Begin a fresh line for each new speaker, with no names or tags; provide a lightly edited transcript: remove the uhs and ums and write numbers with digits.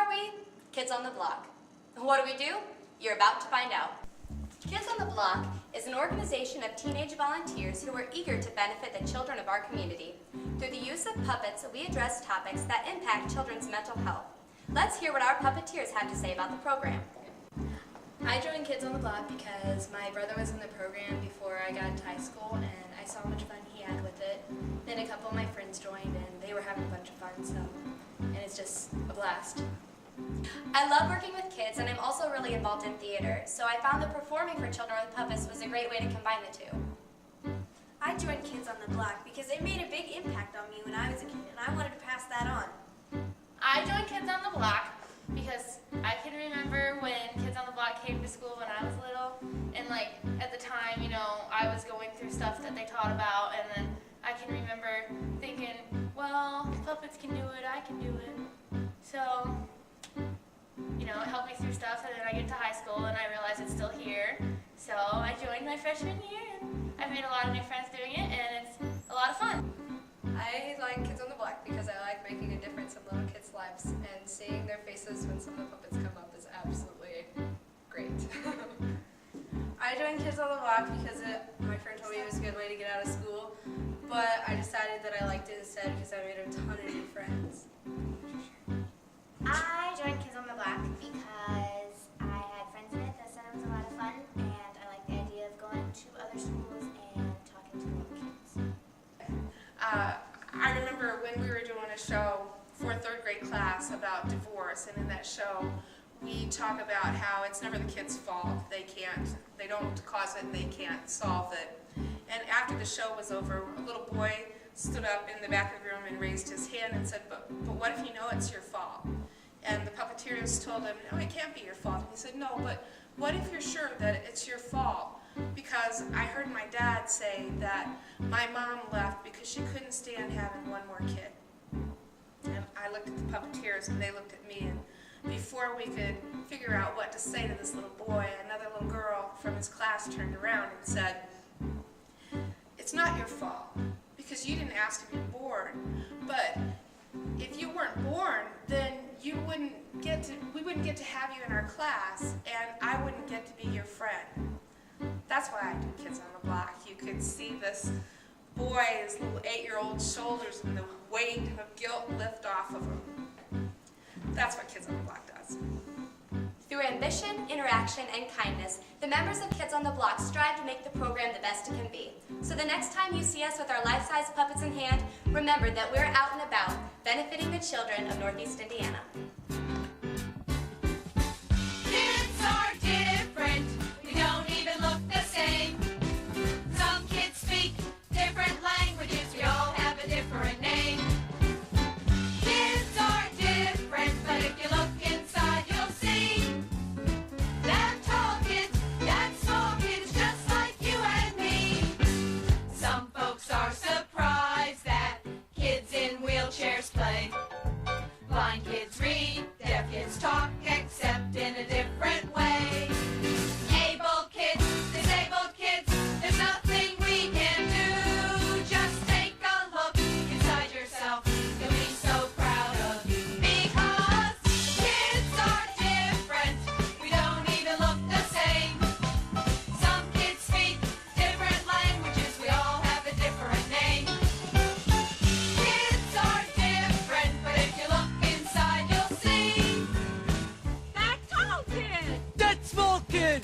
are we? Kids on the Block. What do we do? You're about to find out. Kids on the Block is an organization of teenage volunteers who are eager to benefit the children of our community. Through the use of puppets, we address topics that impact children's mental health. Let's hear what our puppeteers have to say about the program.
I joined Kids on the Block because my brother was in the program before I got into high school, and I saw how much fun he had with it. Then a couple of my friends joined, and they were having a bunch of fun, and it's just a blast.
I love working with kids, and I'm also really involved in theater, so I found that performing for children with puppets was a great way to combine the two.
I joined Kids on the Block because they made a big impact on me when I was a kid, and I wanted to pass that on.
I joined Kids on the Block because I can remember when Kids on the Block came to school when I was little, and at the time, I was going through stuff that they taught about, and then I can remember thinking, well, if puppets can do it, I can do it. So, it helped me through stuff, and then I get to high school and I realize it's still here. So I joined my freshman year, and I've made a lot of new friends doing it, and it's a lot of fun.
I like Kids on the Block because I like making a difference in little kids' lives, and seeing their faces when some of the puppets come up is absolutely great.
I joined Kids on the Block because my friend told me it was a good way to get out of school, but I decided that I liked it instead because I made a ton of new friends.
I joined Kids on the Block because I had friends in it that said it was a lot of fun, and I like the idea of going to other schools and talking to little kids.
I remember when we were doing a show for a third grade class about divorce, and in that show we talk about how it's never the kid's fault. They don't cause it, they can't solve it. And after the show was over, a little boy stood up in the back of the room and raised his hand and said, but what if you know it's your fault? And the puppeteers told him, no, it can't be your fault. And he said, no, but what if you're sure that it's your fault? Because I heard my dad say that my mom left because she couldn't stand having one more kid. And I looked at the puppeteers and they looked at me, and before we could figure out what to say to this little boy, another little girl from his class turned around and said, it's not your fault because you didn't ask to be born, but if you weren't born, then we wouldn't get to have you in our class, and I wouldn't get to be your friend. That's why I do Kids on the Block. You could see this boy's little 8-year-old shoulders and the weight of guilt lift off of him. That's what Kids on the Block does.
Through ambition, interaction, and kindness, the members of Kids on the Block strive to make the program the best it can be. So the next time you see us with our life-size puppets in hand, remember that we're out and about, benefiting the children of Northeast Indiana.
Kids are different. We don't even look the same. Some kids speak different languages. We all have a different name. Kids are different, but if you look inside, you'll see that tall kids, that small kids, just like you and me. Some folks are surprised that kids in wheelchairs play. Blind kids read, deaf kids talk, except in a different way. Able kids, disabled kids, there's nothing we can do. Just take a look inside yourself, you'll be so proud of you. Because kids are different, we don't even look the same. Some kids speak different languages, we all have a different name. Kids are different, but if you look inside, you'll see that tall kid,
that small kid,